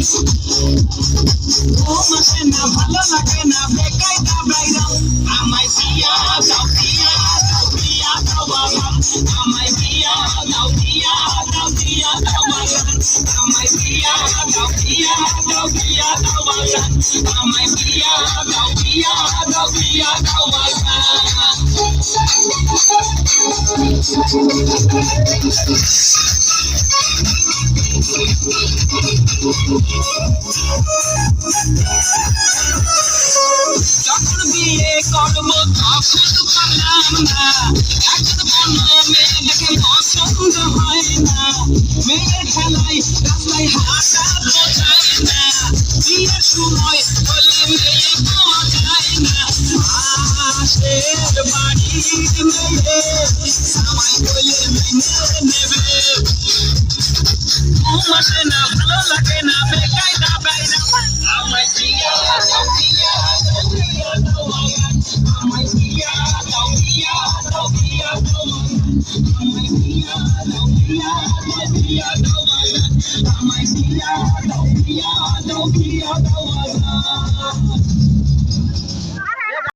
ও মাসে না ভালো লাগে না বেকায়দা বাইরা আমায় বিয়া দাও বিয়া দাও বিয়া দাও বাবা আমায় বিয়া দাও বিয়া দাও বিয়া দাও বাবা আমায় বিয়া দাও বিয়া দাও বিয়া দাও বাবা আমায় বিয়া দাও বিয়া দাও বিয়া দাও বাবা যখন বিয়ে করবো তখন পারলাম না এখন কোনো মেয়ে দেখে পছন্দ হয় না মেয়ের খেলায় রাস্তায় হাঁটা বোঝায় না বিয়ের সময় হলে মেয়ে পাওয়া যায় না পাশের বাড়ির মেয়ে সবাই বলে মেনে নেবে ও মাসে না ভালো লাগে না বেকায়দা বাইরা আমায় বিয়া দাও বিয়া দাও বিয়া দাও আমায় বিয়া দাও বিয়া দাও বিয়া দাও আমায় বিয়া দাও বিয়া দাও বিয়া দাও আমায় বিয়া দাও বিয়া দাও বিয়া দাও